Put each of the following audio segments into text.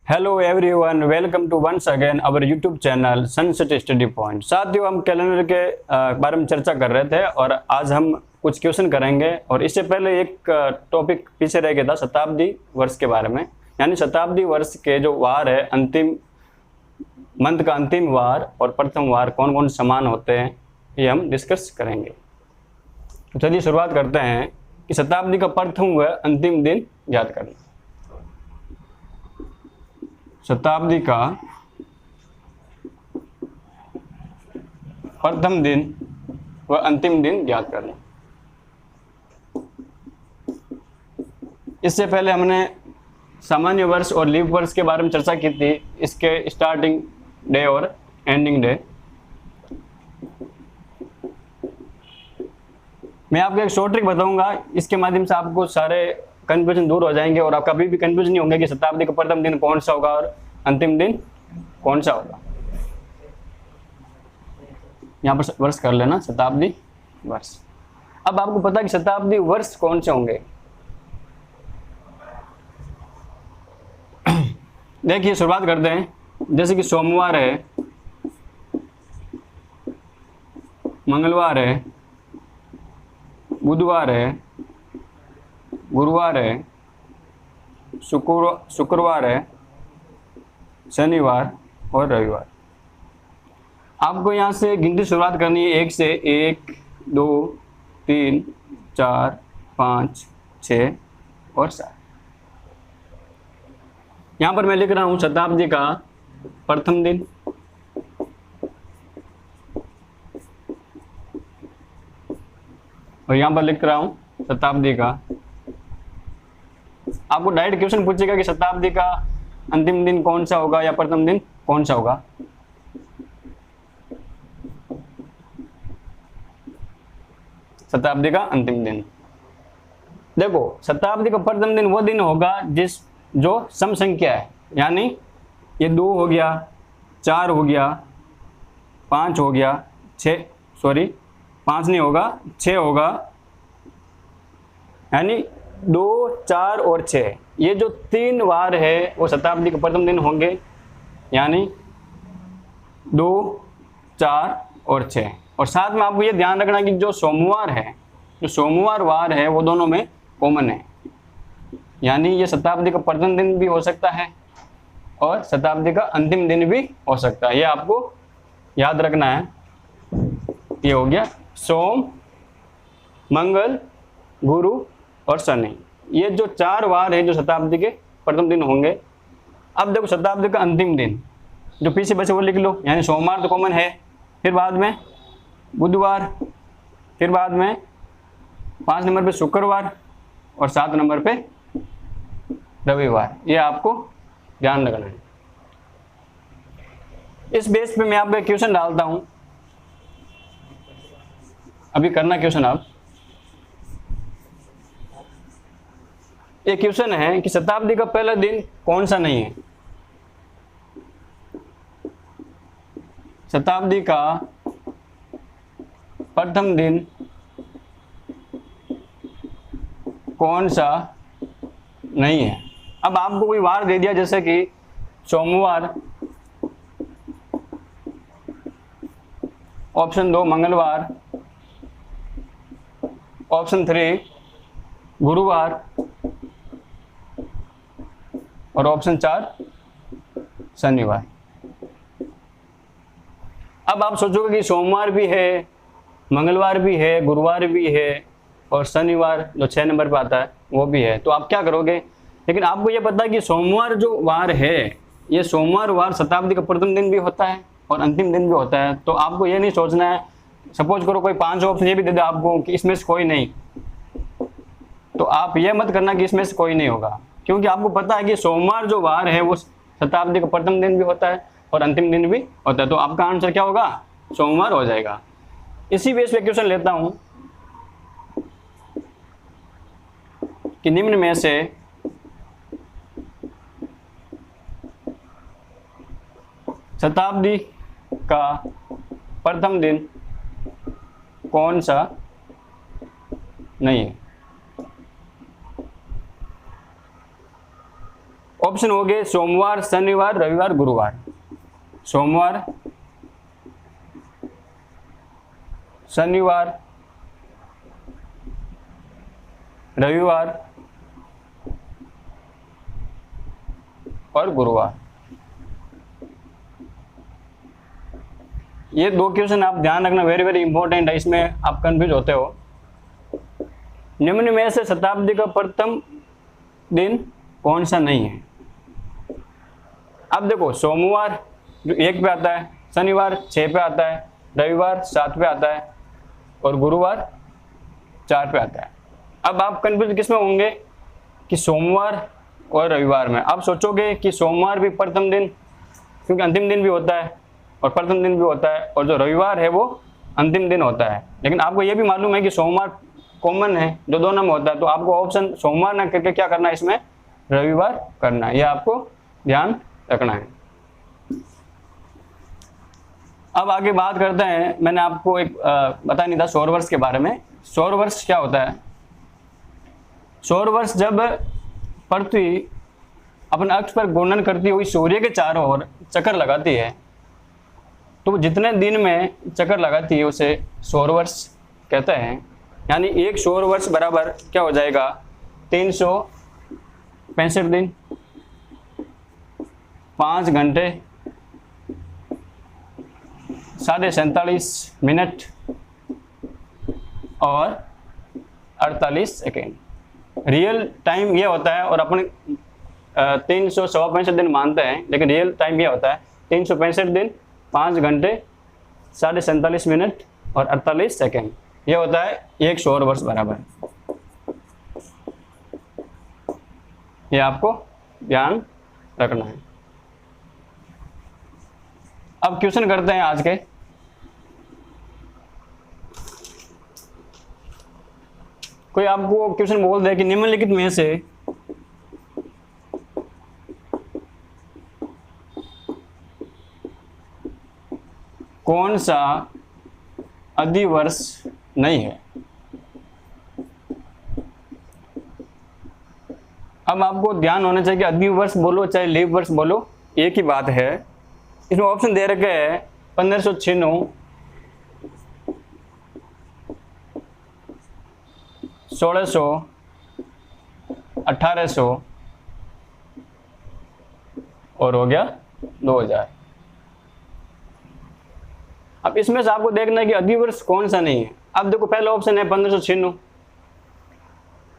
Hello everyone, welcome to once again our YouTube channel sunset study point. साथियों, हम calendar के बारे में चर्चा कर रहे थे और आज हम कुछ क्वेश्चन करेंगे। और इससे पहले एक टॉपिक पीछे रह गया था शताब्दी वर्ष के बारे में, यानी शताब्दी वर्ष के जो वार है, अंतिम मंथ का अंतिम वार और प्रथम वार कौन कौन समान होते हैं, ये हम डिस्कस करेंगे। तो चलिए शुरुआत करते हैं कि शताब्दी का प्रथम व अंतिम दिन याद करना। शताब्दी का प्रथम दिन व अंतिम दिन याद करना। इससे पहले हमने सामान्य वर्ष और लीप वर्ष के बारे में चर्चा की थी, इसके स्टार्टिंग डे और एंडिंग डे। मैं आपको एक शॉर्ट ट्रिक बताऊंगा, इसके माध्यम से आपको सारे कंफ्यूजन दूर हो जाएंगे और आप कभी भी कंफ्यूज नहीं होंगे कि शताब्दी का प्रथम दिन कौन सा होगा और अंतिम दिन कौन सा होगा। यहाँ पर वर्ष कर लेना, शताब्दी वर्ष। अब आपको पता है कि शताब्दी वर्ष कौन से होंगे। देखिए शुरुआत करते हैं। जैसे कि सोमवार है, मंगलवार है, बुधवार है, गुरुवार है, शुक्रवार है, शनिवार और रविवार। आपको यहाँ से गिनती शुरुआत करनी है 1 से। 1 2 3 4 5 6 और 7। यहाँ पर मैं लिख रहा हूँ शताब्दी का प्रथम दिन, और यहाँ पर लिख रहा हूँ शताब्दी का। आपको डायरेक्ट क्वेश्चन पूछेगा कि शताब्दी का अंतिम दिन कौन सा होगा या प्रथम दिन कौन सा होगा। शताब्दी का अंतिम दिन, देखो शताब्दी का प्रथम दिन वो दिन होगा जो सम संख्या है, यानी ये 2 हो गया, 4 हो गया, 5 हो गया, 5 नहीं होगा, 6 होगा, यानी 2 4 और 6, ये जो 3 वार है वो शताब्दी के प्रथम दिन होंगे, यानी 2 4 और 6। और साथ में आपको ये ध्यान रखना कि जो सोमवार है, जो सोमवार वार है वो दोनों में कॉमन है, यानी ये शताब्दी का प्रथम दिन भी हो सकता है और शताब्दी का अंतिम दिन भी हो सकता है। ये आपको याद रखना है। ये हो गया सोम, मंगल, गुरु और शनि, ये जो 4 वार है जो शताब्दी के प्रथम दिन होंगे। अब देखो शताब्दी का अंतिम दिन जो पीछे बचे वो लिख लो, यानी सोमवार तो कॉमन है, फिर बाद में बुधवार, फिर बाद में 5 नंबर पे शुक्रवार और 7 नंबर पे रविवार। ये आपको ध्यान रखना है। इस बेस पे मैं आपको एक क्वेश्चन डालता हूं, अभी करना क्वेश्चन। आप एक क्वेश्चन है कि शताब्दी का पहला दिन कौन सा नहीं है। शताब्दी का प्रथम दिन कौन सा नहीं है। अब आपको कोई वार दे दिया, जैसे कि सोमवार, ऑप्शन 2 मंगलवार, ऑप्शन 3 गुरुवार और ऑप्शन 4 शनिवार। अब आप सोचोगे कि सोमवार भी है, मंगलवार भी है, गुरुवार भी है और शनिवार जो 6 नंबर पर आता है वो भी है, तो आप क्या करोगे। लेकिन आपको ये पता है कि सोमवार जो वार है, ये सोमवार वार शताब्दी का प्रथम दिन भी होता है और अंतिम दिन भी होता है। तो आपको ये नहीं सोचना है, सपोज करो कोई 5 ऑप्शन ये भी दे दे आपको कि इसमें से कोई नहीं, तो आप ये मत करना कि इसमें से कोई नहीं होगा, क्योंकि आपको पता है कि सोमवार जो वार है वो शताब्दी का प्रथम दिन भी होता है और अंतिम दिन भी होता है। तो आपका आंसर क्या होगा, सोमवार हो जाएगा। इसी बेस पे क्वेश्चन लेता हूं कि निम्न में से शताब्दी का प्रथम दिन कौन सा नहीं है। ऑप्शन हो गए सोमवार, शनिवार, रविवार, गुरुवार। सोमवार, शनिवार, रविवार और गुरुवार। ये 2 क्वेश्चन आप ध्यान रखना, वेरी वेरी इंपॉर्टेंट है, इसमें आप कंफ्यूज होते हो। निम्न में से शताब्दी का प्रथम दिन कौन सा नहीं है? अब देखो, सोमवार जो 1 पे आता है, शनिवार 6 पे आता है, रविवार 7 पे आता है और गुरुवार 4 पे आता है। अब आप कंफ्यूज किस में होंगे कि सोमवार और रविवार में। आप सोचोगे कि सोमवार भी प्रथम दिन, क्योंकि अंतिम दिन भी होता है और प्रथम दिन भी होता है, और जो रविवार है वो अंतिम दिन होता है। लेकिन आपको ये भी मालूम है कि सोमवार कॉमन है जो दोनों में होता है, तो आपको ऑप्शन सोमवार ना करके क्या करना है, इसमें रविवार करना है। यह आपको ध्यान रखना है। अब आगे बात करते हैं, मैंने आपको एक बता नहीं था सौर वर्ष के बारे में। सौर वर्ष क्या होता है? सौर वर्ष जब पृथ्वी अपने अक्ष पर घूर्णन करती हुई सूर्य के चारों ओर चक्कर लगाती है, तो जितने दिन में चक्कर लगाती है उसे सौर वर्ष कहते हैं। यानी एक सौर वर्ष बराबर क्या हो जाएगा, 365 दिन, 5 घंटे, 47.5 मिनट और 48 सेकेंड। रियल टाइम ये होता है, और अपन 365 दिन मानते हैं, लेकिन रियल टाइम ये होता है 365 दिन, 5 घंटे, 47.5 मिनट और 48 सेकेंड। ये होता है एक सौर वर्ष बराबर। ये आपको ध्यान रखना है। अब क्वेश्चन करते हैं आज के। कोई आपको क्वेश्चन बोल दे कि निम्नलिखित में से कौन सा अधिवर्ष नहीं है? अब आपको ध्यान होना चाहिए कि अधिवर्ष बोलो चाहे लीप वर्ष बोलो, एक ही बात है। इसमें ऑप्शन दे रखे हैं 1596, 1600, 1800 और हो गया 2000। अब इसमें से आपको देखना है कि अधिवर्ष कौन सा नहीं है। अब देखो, पहला ऑप्शन है 1596।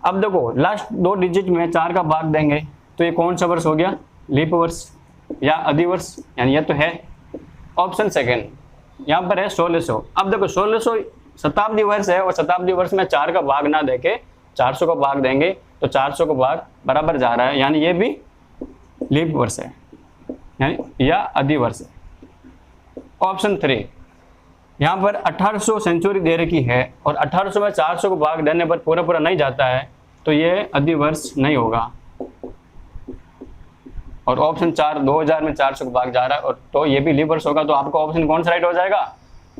अब देखो, लास्ट 2 डिजिट में 4 का भाग देंगे तो ये कौन सा वर्ष हो गया, लीप वर्ष या अधिवर्ष, यानी ये तो है। ऑप्शन सेकेंड यहाँ पर है 1600। अब देखो, 1600 शताब्दी वर्ष है, और शताब्दी वर्ष में 4 का भाग ना देके 400 का भाग देंगे तो 400 का भाग बराबर जा रहा है, यानी ये भी लीप वर्ष है, यानी या अधिवर्ष है। ऑप्शन 3 यहाँ पर 1800 सेंचुरी दे रखी है, और 1800 में 400 को भाग देने पर पूरा पूरा नहीं जाता है, तो ये अधिवर्ष नहीं होगा। और ऑप्शन 4 2000 में 400 को भाग जा रहा है, और तो ये भी लीप वर्ष होगा। तो आपका ऑप्शन कौन सा राइट हो जाएगा,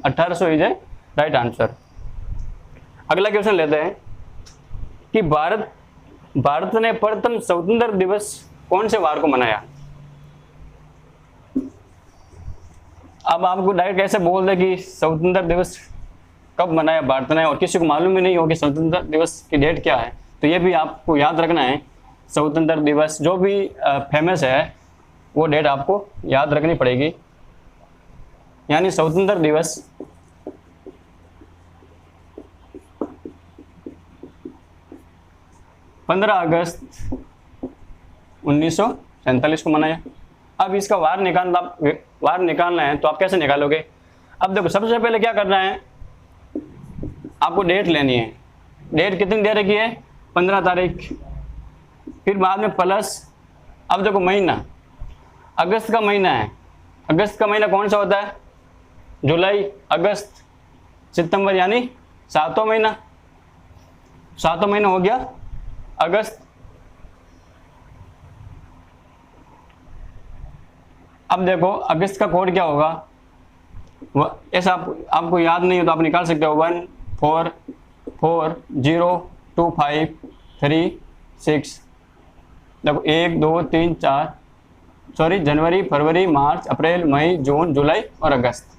1800 इज ए राइट आंसर। अगला क्वेश्चन लेते हैं कि भारत ने प्रथम स्वतंत्रता दिवस कौन से वार को मनाया? अब आपको डायरेक्ट कैसे बोल दे कि स्वतंत्रता दिवस कब मनाया भारत ने, और किसी को मालूम ही नहीं हो कि स्वतंत्रता दिवस की डेट क्या है, तो ये भी आपको याद रखना है। स्वतंत्रता दिवस जो भी फेमस है वो डेट आपको याद रखनी पड़ेगी। यानी स्वतंत्रता दिवस 15 अगस्त 1947 को मनाया। अब इसका वार निकालना है तो आप कैसे निकालोगे? अब देखो, सबसे पहले क्या करना है, आपको डेट लेनी है। डेट कितनी दे रखी है, 15 तारीख। फिर बाद में प्लस, अब देखो महीना, अगस्त का महीना है। अगस्त का महीना कौन सा होता है, जुलाई, अगस्त, सितंबर, यानी 7वां महीना। 7वां महीना हो गया अगस्त। अब देखो अगस्त का कोड क्या होगा, ऐसा आपको याद नहीं हो तो आप निकाल सकते हो 14402536 देखो 1 2 3 4 सॉरी जनवरी, फरवरी, मार्च, अप्रैल, मई, जून, जुलाई और अगस्त।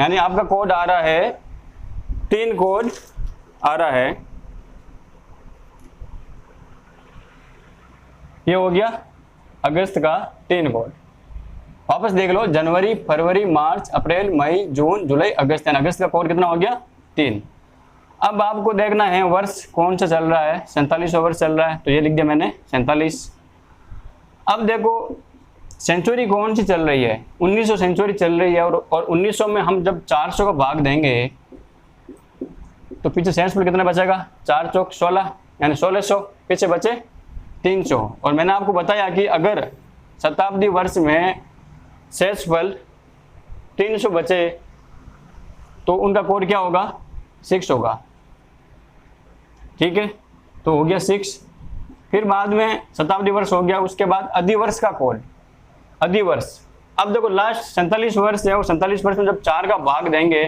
यानी आपका कोड आ रहा है, 3 कोड आ रहा है। ये हो गया अगस्त का 3 कोड। वापस देख लो, जनवरी, फरवरी, मार्च, अप्रैल, मई, जून, जुलाई, अगस्त। यानी अगस्त का कोड कितना हो गया? 3। अब आपको देखना है वर्ष कौन सा चल रहा है। 47वां वर्ष चल रहा है, तो ये लिख दिया मैंने 47। अब देखो सेंचुरी कौन सी चल रही है? 1900 सेंचुरी चल रही है। और 1900 में हम जब 400 का भाग देंगे तो पीछे शेषफल कितना बचेगा? 4 चौक 16, यानी 1600। पीछे बचे 300। और मैंने आपको बताया कि अगर शताब्दी वर्ष में शेषफल 300 बचे तो उनका कोड क्या होगा? 6 होगा। ठीक है, तो हो गया 6। फिर बाद में शताब्दी वर्ष हो गया, उसके बाद अधिवर्ष का कोड, अधिवर्ष। अब देखो लास्ट 47 वर्ष है, और 47 वर्ष में जब 4 का भाग देंगे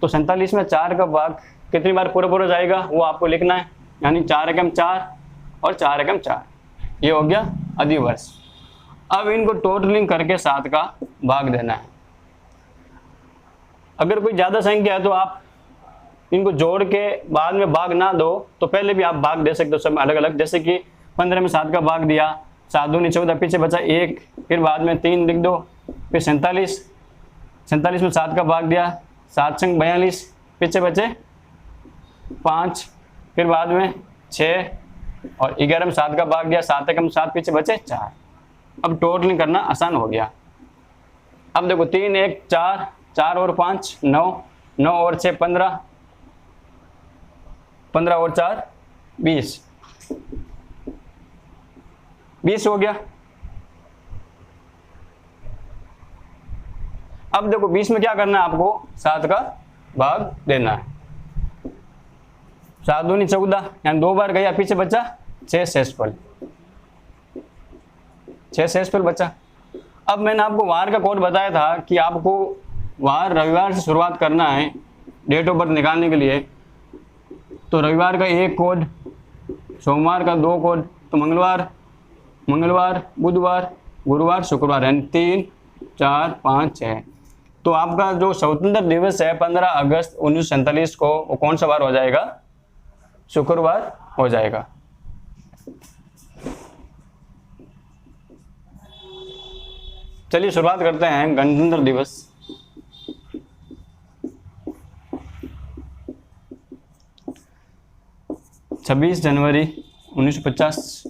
तो 47 में 4 का भाग कितनी बार पूरा पूरा जाएगा वो आपको लिखना है। यानी 4 एकम 4 और 4 एकम 4, ये हो गया अधिवर्ष। अब इनको टोटलिंग करके 7 का भाग देना है। अगर कोई ज़्यादा संख्या है तो आप इनको जोड़ के बाद में भाग ना दो, तो पहले भी आप भाग दे सकते हो सब अलग अलग। जैसे कि 15 में 7 का भाग दिया, 7 दूनी 14, पीछे बचा 1, फिर बाद में 3 लिख दो। फिर 47 में 7 का भाग दिया, 7 संग 42, पीछे बचे 5, फिर बाद में 6, और 11 में 7 का भाग दिया, 7 एकम 7, पीछे बचे 4। अब टोटलिंग करना आसान हो गया। अब देखो 3 1 4, 4 और 5 9, 9 और 6 15, 15 और 4 20, 20 हो गया। अब देखो 20 में क्या करना है आपको? 7 का भाग देना है। 7 दूनी 14, यानी 2 बार गया, पीछे बचा 6 शेषफल, 6 शेषफल बचा। अब मैंने आपको वार का कोड बताया था कि आपको वार रविवार से शुरुआत करना है डेट ऑफ बर्थ निकालने के लिए। तो रविवार का 1 कोड, सोमवार का 2 कोड, तो मंगलवार, बुधवार, गुरुवार, शुक्रवार, यानी 3 4 5 6। तो आपका जो स्वतंत्र दिवस है 15 अगस्त 1947 को, वो कौन सा वार हो जाएगा? शुक्रवार हो जाएगा। चलिए शुरुआत करते हैं गणतंत्र दिवस। छब्बीस जनवरी 1950।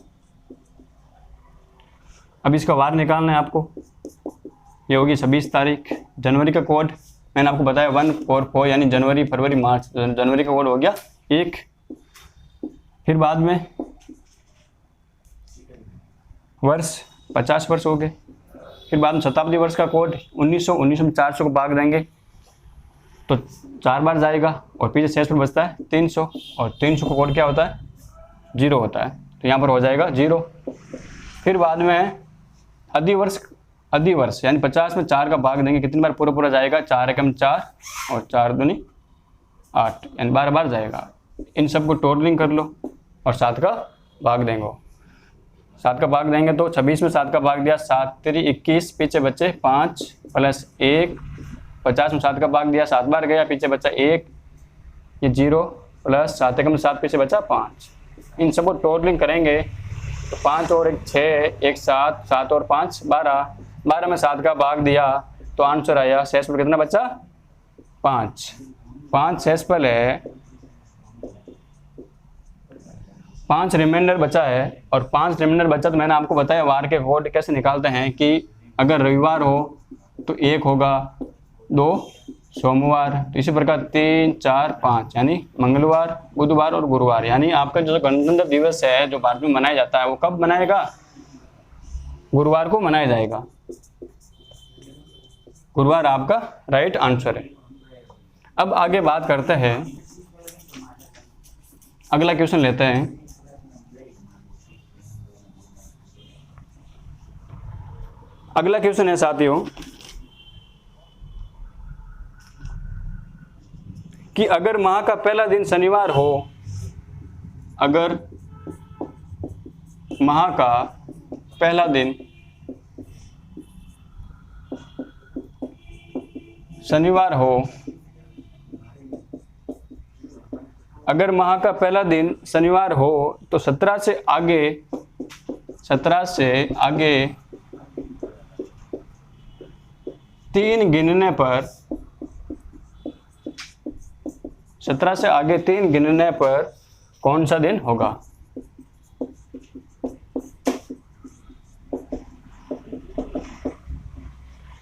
अब इसका वार निकालना है आपको। ये होगी 26 तारीख। जनवरी का कोड मैंने आपको बताया 144, यानी जनवरी, फरवरी, मार्च। जनवरी का कोड हो गया 1। फिर बाद में वर्ष 50 वर्ष हो गए। फिर बाद में शताब्दी वर्ष का कोड 1900 में 400 को भाग देंगे तो 4 बार जाएगा, और पीछे शेष पर बचता है 300, और 300 का कोड क्या होता है? 0 होता है, तो यहाँ पर हो जाएगा 0। फिर बाद में अधिवर्ष यानी 50 में 4 का भाग देंगे, कितनी बार पूरा पूरा जाएगा? 4 एकम 4 और 4 दूनी 8, यानी 12 बार जाएगा। इन सबको टोटलिंग कर लो और 7 का भाग देंगे। 7 का भाग देंगे तो 26 में 7 का भाग दिया, 7 3 21, पीछे बचे 5 प्लस 1। 50 में 7 का भाग दिया, 7 बार गया, पीछे बचा 1, ये 0 प्लस 7 एकम 7, पीछे बचा 5। इन सबको टोटलिंग करेंगे तो 5 और 1 6, 1 7, 7 और 5 12, 12 में 7 का भाग दिया तो आंसर आया। शेषफल कितना बचा? 5। 5 शेषफल है, 5 रिमाइंडर बचा है। और 5 रिमाइंडर बचा तो मैंने आपको बताया वार के कोड कैसे निकालते हैं कि अगर रविवार हो तो 1 होगा, 2 सोमवार, तो इसी प्रकार 3 4 5, यानी मंगलवार, बुधवार और गुरुवार। यानी आपका जो गणतंत्र दिवस है जो भारत में मनाया जाता है वो कब मनाएगा? गुरुवार को मनाया जाएगा। गुरुवार आपका राइट आंसर है। अब आगे बात करते हैं, अगला क्वेश्चन लेते हैं। अगला क्वेश्चन है साथियों कि अगर माह का पहला दिन शनिवार हो, अगर माह का पहला दिन शनिवार हो, अगर माह का पहला दिन शनिवार हो तो 17 से आगे 3 गिनने पर 17 से आगे 3 गिनने पर कौन सा दिन होगा?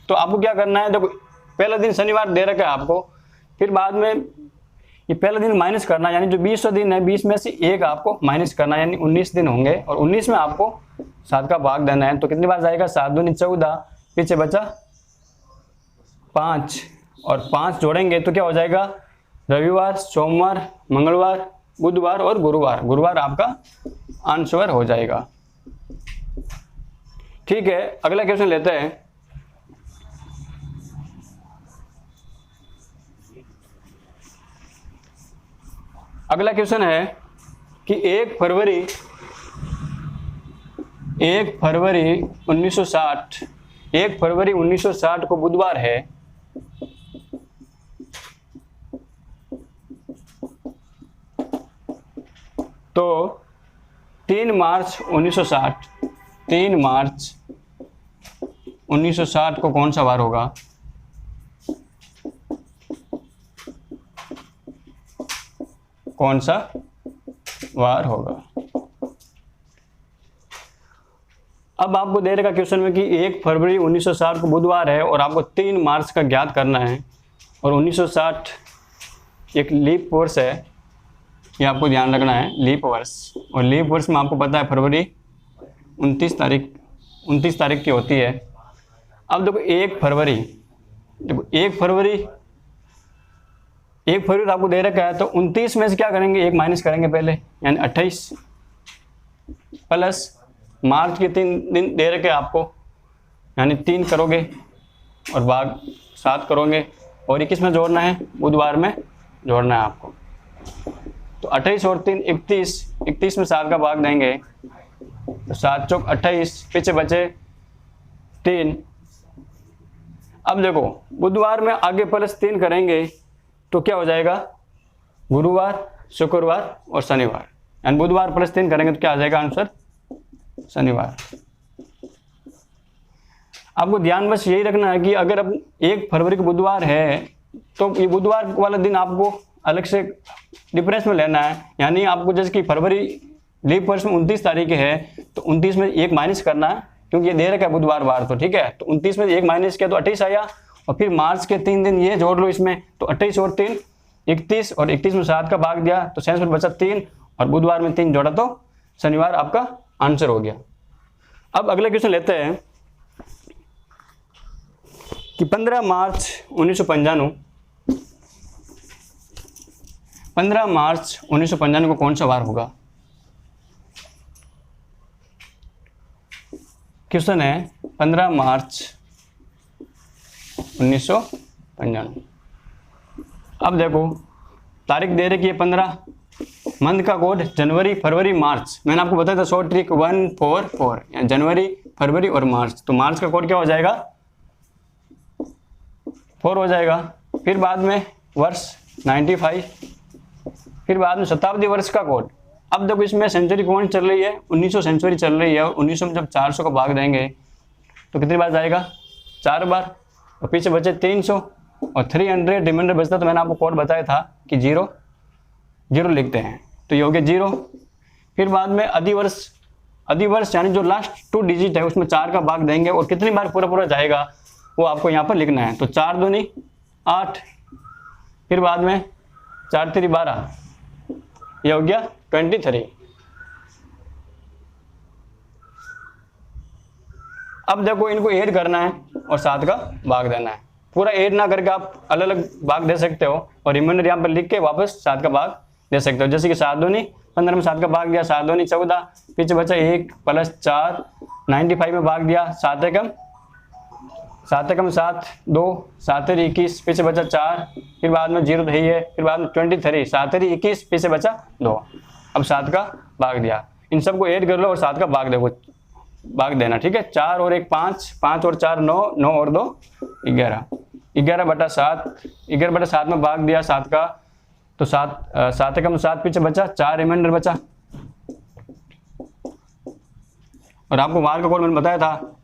तो आपको क्या करना है, देखो पहला दिन शनिवार दे रखा है आपको, फिर बाद में ये पहला दिन माइनस करना, यानी जो 20 दिन है 20 में से एक आपको माइनस करना है, यानी 19 दिन होंगे और 19 में आपको 7 का भाग देना है। तो कितनी बार जाएगा? 7 दूनी 14, पीछे बचा 5 और 5 जोड़ेंगे तो क्या हो जाएगा? रविवार, सोमवार, मंगलवार, बुधवार और गुरुवार। गुरुवार आपका आंसर हो जाएगा। ठीक है, अगला क्वेश्चन लेते हैं। अगला क्वेश्चन है कि 1 फरवरी 1960 को बुधवार है, तो 3 मार्च 1960 को कौन सा वार होगा? कौन सा वार होगा? अब आपको दे रखा क्वेश्चन में कि 1 फरवरी 1960 को बुधवार है और आपको 3 मार्च का ज्ञात करना है, और 1960 एक लीप वर्ष है, ये आपको ध्यान रखना है, लीप वर्ष। और लीप वर्ष में आपको पता है फरवरी 29 तारीख की होती है। अब देखो 1 फरवरी आपको दे रखा है, तो 29 में से क्या करेंगे? 1 माइनस करेंगे पहले, यानी 28 प्लस मार्च के 3 दिन दे रखे आपको, यानी 3 करोगे और भाग 7 करोगे और 21 में जोड़ना है, बुधवार में जोड़ना है आपको। तो 28 और 3 31 में 7 का भाग देंगे तो 7 चौक 28, पीछे बचे 3। अब देखो बुधवार में आगे प्लस 3 करेंगे तो क्या हो जाएगा? गुरुवार, शुक्रवार और शनिवार, यानी बुधवार प्लस 3 करेंगे तो क्या आ जाएगा आंसर? शनिवार। आपको ध्यान बस यही रखना है कि अगर अब 1 फरवरी को बुधवार है तो ये बुधवार वाला दिन आपको अलग से डिफरेंस में लेना है, यानी आपको जैसे कि फरवरी लीप वर्ष में 29 तारीख है तो 29 में 1 माइनस करना है, क्योंकि ये दे रखा है बुधवार वार, तो ठीक है। तो 29 में 1 माइनस किया तो 28 आया, और फिर मार्च के 3 दिन ये जोड़ लो इसमें, तो 28 और 3 31, और 31 में 7 का भाग दिया तो शेष में बचा 3, और बुधवार में 3 जोड़ा तो शनिवार आपका आंसर हो गया। अब अगला क्वेश्चन लेते हैं कि 15 मार्च 1995 को कौन सा वार होगा? क्वेश्चन है 15 मार्च 1995। अब देखो तारीख दे रखी है 15, मंथ का कोड जनवरी, फरवरी, मार्च। मैंने आपको बताया था शॉर्ट ट्रिक 144, यानी जनवरी, फरवरी और मार्च। तो मार्च का कोड क्या हो जाएगा? 4 हो जाएगा। फिर बाद में वर्ष 95, फिर बाद में शताब्दी वर्ष का कोड। अब देखो इसमें सेंचुरी कौन चल रही है? 1900 सेंचुरी चल रही है, और 1900 में जब 400 का भाग देंगे तो कितनी बार जाएगा? 4 बार, और पीछे बचे 300 और 300 रिमाइंडर बचता। तो मैंने आपको कोड बताया था कि 0 लिखते हैं, तो ये हो गया 0। फिर बाद में अधिवर्ष यानी जो लास्ट 2 डिजिट है उसमें 4 का भाग देंगे, और कितनी बार पूरा जाएगा वो आपको यहाँ पर लिखना है। तो 4 दूनी 8, फिर बाद में 4 3 12, ये हो गया 23। अब देखो इनको ऐड करना है और 7 का भाग देना है। पूरा ऐड ना करके आप अलग अलग भाग दे सकते हो, और रिमाइंडर यहाँ पर लिख के वापस 7 का भाग दे सकते हो। जैसे कि 7 दूनी 15 में 7 का भाग दिया, 7 दूनी 14, पीछे बचा 1 प्लस 4, 95 में भाग दिया, 7 एकम 7, 2, 7 21, पीछे बचा 4, फिर बाद में 0 है, फिर बाद में 23, 7 21, पीछे बचा 2। अब 7 का भाग दिया, इन सबको ऐड कर लो और 7 का भाग देना, ठीक है। 4 और 1 5, 5 और 4 9, 9 और 2 11, 11/7, 11/7 में भाग दिया 7 का, तो 7 एकम 7 पीछे बचा, 4 रिमाइंडर बचा। और आपको वार का कोड मैंने बताया था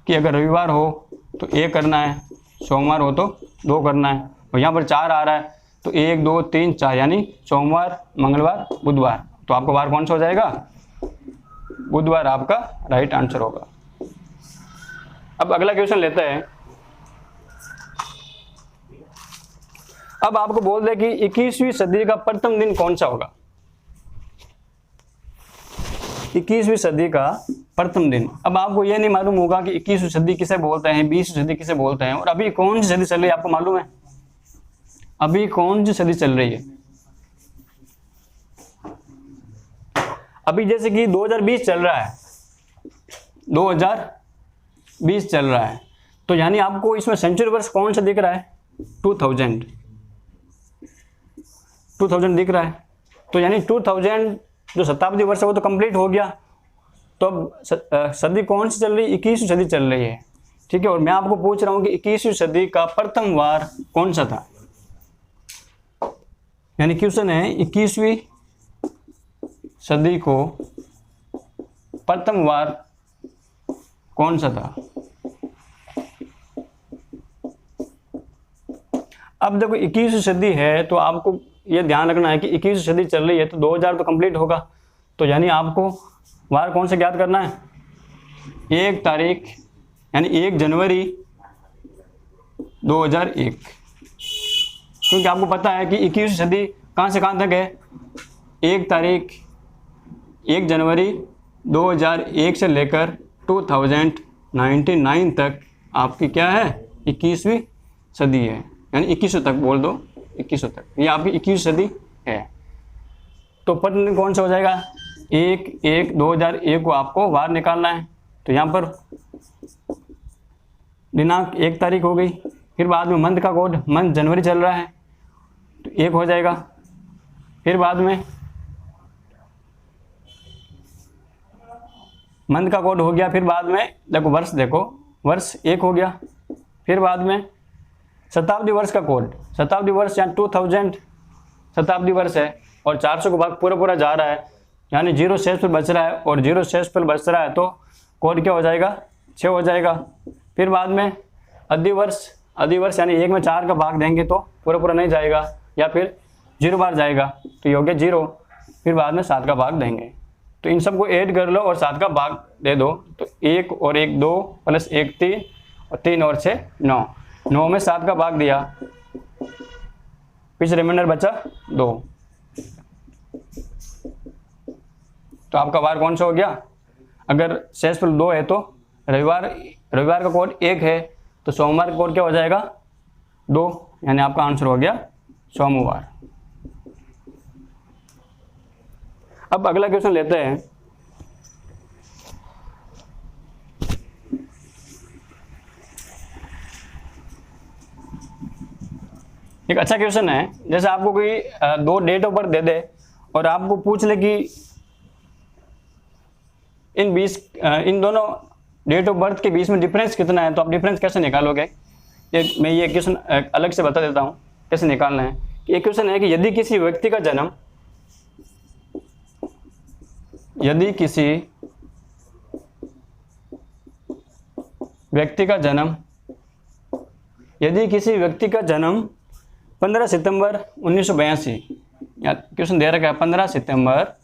कि अगर रविवार हो तो 1 करना है, सोमवार हो तो 2 करना है, और यहाँ पर 4 आ रहा है तो 1 2 3 4, यानी सोमवार मंगलवार बुधवार, तो आपका वार कौन सा हो जाएगा? बुधवार आपका राइट आंसर होगा। अब अगला क्वेश्चन लेते हैं। अब आपको बोल दे कि 21वीं सदी का प्रथम दिन कौन सा होगा। 21वीं सदी का प्रथम दिन। अब आपको यह नहीं मालूम होगा कि 21वीं सदी किसे बोलते हैं, 20वीं सदी किसे बोलते हैं, और अभी कौन सी सदी चल रही है आपको मालूम है? अभी कौन सी सदी चल रही है? अभी जैसे कि 2020 चल रहा है, 2020 चल रहा है, तो यानी आपको इसमें सेंचुरी वर्ष कौन सा दिख रहा है? 2000 दिख रहा है। तो यानी 2000 जो शताब्दी वर्ष है वो तो कंप्लीट हो गया। तो अब सदी कौन सी चल रही है? 21वीं सदी चल रही है, ठीक है। और मैं आपको पूछ रहा हूँ कि 21वीं सदी का प्रथम वार कौन सा था। यानी क्वेश्चन है 21वीं सदी को प्रथम वार कौन सा था। अब देखो 21वीं सदी है तो आपको यह ध्यान रखना है कि 21वीं सदी चल रही है तो 2000 तो कंप्लीट होगा, तो यानी आपको वार कौन सा ज्ञात करना है? 1 तारीख, यानी 1 जनवरी 2001, क्योंकि आपको पता है कि 21वीं सदी कहाँ से कहाँ तक है? 1 तारीख 1 जनवरी 2001 से लेकर 2099 तक आपकी क्या है? 21वीं सदी है, यानी 2100 तक बोल दो, 2100 तक, ये आपकी 21वीं सदी है। तो प्रथम दिन कौन सा हो जाएगा? 1/1/2001 को आपको वार निकालना है। तो यहाँ पर दिनांक 1 तारीख हो गई, फिर बाद में मंथ का कोड, मंथ जनवरी चल रहा है तो 1 हो जाएगा, फिर बाद में मंथ का कोड हो गया, फिर बाद में देखो वर्ष, देखो वर्ष 1 हो गया, फिर बाद में शताब्दी वर्ष का कोड, शताब्दी वर्ष यहाँ 2000 शताब्दी वर्ष है और 400 को भाग पूरा जा रहा है, यानी 0 शेष पर बच रहा है, और 0 शेष पर बच रहा है तो कोड क्या हो जाएगा? 6 हो जाएगा। फिर बाद में अधिवर्ष, यानी 1 में 4 का भाग देंगे तो पूरा नहीं जाएगा, या फिर 0 बार जाएगा तो ये हो गया 0, फिर बाद में 7 का भाग देंगे। तो इन सबको ऐड कर लो और 7 का भाग दे दो, तो 1 और 1 2 प्लस 1 3 और 3 और 6 9, 9 में 7 का भाग दिया, पीछे रिमाइंडर बचा 2, तो आपका वार कौन सा हो गया? अगर शेषफल 2 है तो रविवार का कोड 1 है तो सोमवार का कोड क्या हो जाएगा? 2, यानी आपका आंसर हो गया सोमवार। अब अगला क्वेश्चन लेते हैं। एक अच्छा क्वेश्चन है, जैसे आपको कोई 2 डेट ऑफ बर्थ दे दे और आपको पूछ ले कि इन दोनों डेट ऑफ बर्थ के बीच में डिफरेंस कितना है, तो आप डिफरेंस कैसे निकालोगे? मैं ये क्वेश्चन अलग से बता देता हूँ कैसे निकालना है। ये क्वेश्चन है कि यदि किसी व्यक्ति का जन्म यदि किसी व्यक्ति का जन्म 15 सितंबर 1982, या क्वेश्चन दे रखा है 15 सितंबर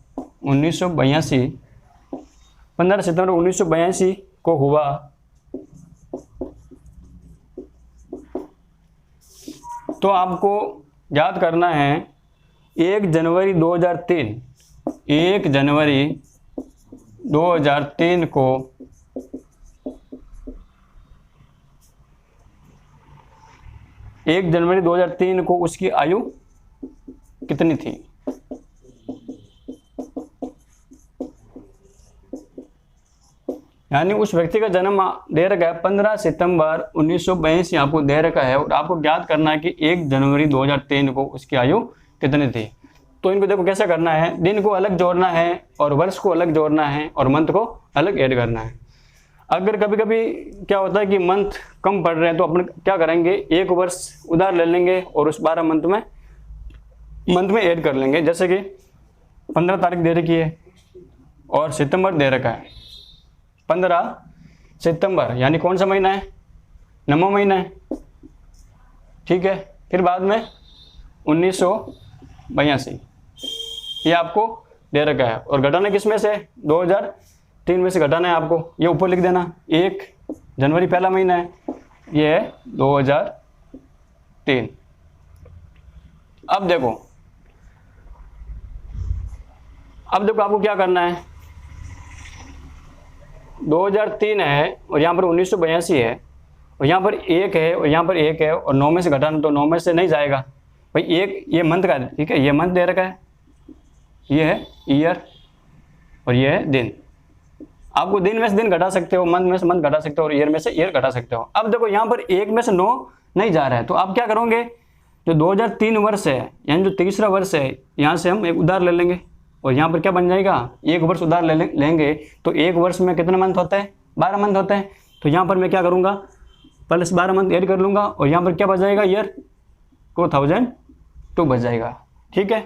1982 को हुआ, तो आपको याद करना है 1 जनवरी 2003 को 1 जनवरी 2003 को उसकी आयु कितनी थी? यानी उस व्यक्ति का जन्म दे रखा है 15 सितंबर 1982 आपको दे रखा है, और आपको ज्ञात करना है कि 1 जनवरी 2003 को उसकी आयु कितनी थी। तो इनको देखो कैसे करना है, दिन को अलग जोड़ना है और वर्ष को अलग जोड़ना है और मंथ को अलग ऐड करना है। अगर कभी कभी क्या होता है कि मंथ कम पड़ रहे हैं तो अपन क्या करेंगे, एक वर्ष उधार ले लेंगे और उस 12 मंथ में ऐड कर लेंगे। जैसे कि 15 तारीख दे रखी है और सितंबर दे रखा है, 15 सितंबर यानी कौन सा महीना है, 9वां महीना है, ठीक है। फिर बाद में 1982 ये आपको दे रखा है और घटाना किस में से, 2003 में से घटाना है आपको। ये ऊपर लिख देना, 1 जनवरी पहला महीना है, ये है 2003। अब देखो आपको क्या करना है, 2003 है और यहाँ पर 1982 है और यहाँ पर 1 है और यहाँ पर 1 है और 9 में से घटाना तो 9 में से नहीं जाएगा भाई, 1 ये मंथ का है, ठीक है, ये मंथ दे रखा है, ये है ईयर और ये है दिन। आपको दिन में से दिन घटा सकते हो, मंथ में से मंथ घटा सकते हो और ईयर में से ईयर घटा सकते हो। अब देखो यहाँ पर 1 में से 9 नहीं जा रहा है तो आप क्या करोगे, जो 2003 वर्ष है यानी जो तीसरा वर्ष है, यहाँ से हम एक उधार ले लेंगे और यहाँ पर क्या बन जाएगा, 1 वर्ष उधार लेंगे तो 1 वर्ष में कितने मंथ होता है, 12 मंथ होते हैं। तो यहाँ पर मैं क्या करूँगा, प्लस 12 मंथ ऐड कर लूँगा और यहाँ पर क्या बच जाएगा, ईयर 2002 बच जाएगा, ठीक है।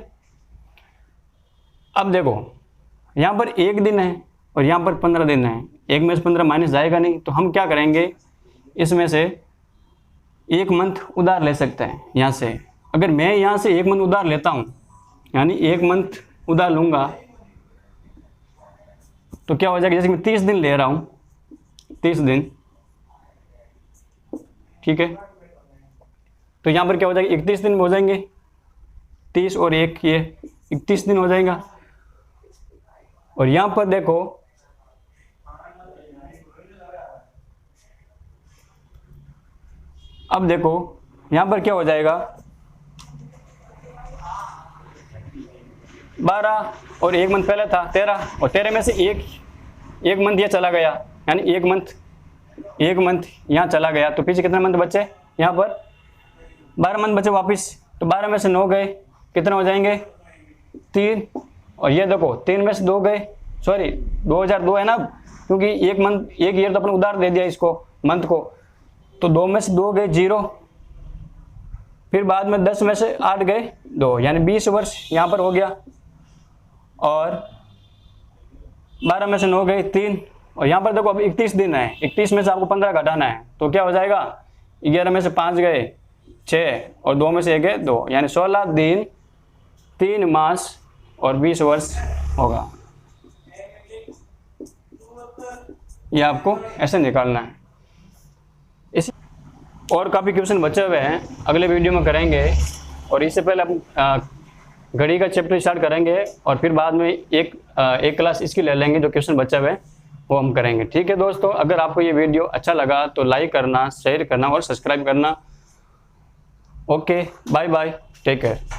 अब देखो यहाँ पर 1 दिन है और यहाँ पर 15 दिन है, 1 में से 15 माइनस जाएगा नहीं, तो हम क्या करेंगे, इसमें से 1 मंथ उधार ले सकते हैं यहाँ से। अगर मैं यहाँ से 1 मंथ उधार लेता हूँ यानी 1 मंथ उधार लूँगा तो क्या हो जाएगा, जैसे मैं 30 दिन ले रहा हूँ, 30 दिन, ठीक है। तो यहाँ पर क्या हो जाएगा, 31 दिन में हो जाएंगे, 30 और 1 ये 31 दिन हो जाएगा। और यहाँ पर देखो अब देखो यहाँ पर क्या हो जाएगा, 12 और 1 मंथ पहले था 13 और 13 में से एक मंथ ये चला गया यानी 1 मंथ यहाँ चला गया तो पीछे कितने मंथ बचे, यहाँ पर 12 मंथ बचे वापस। तो 12 में से 9 गए, कितने हो जाएंगे, 3। और ये देखो 3 में से 2 गए, सॉरी 2002 है ना, क्योंकि 1 ईयर तो अपन उधार दे दिया इसको मंथ को, तो 2 में से 2 गए 0। फिर बाद में 10 में से 8 गए 2 यानी 20 वर्ष यहाँ पर हो गया। और 12 में से 9 गए 3 और यहाँ पर देखो अब 31 दिन है, 31 में से आपको 15 घटाना है तो क्या हो जाएगा, 11 में से 5 गए 6 और 2 में से 1 गए 2 यानी 16 दिन 3 मास और 20 वर्ष होगा। ये आपको ऐसे निकालना है। इसी और काफ़ी क्वेश्चन बचे हुए हैं, अगले वीडियो में करेंगे। और इससे पहले हम घड़ी का चैप्टर स्टार्ट करेंगे और फिर बाद में एक क्लास इसकी ले लेंगे, जो क्वेश्चन बचे हुए वो हम करेंगे, ठीक है दोस्तों। अगर आपको ये वीडियो अच्छा लगा तो लाइक करना, शेयर करना और सब्सक्राइब करना। Okay, bye bye, take care.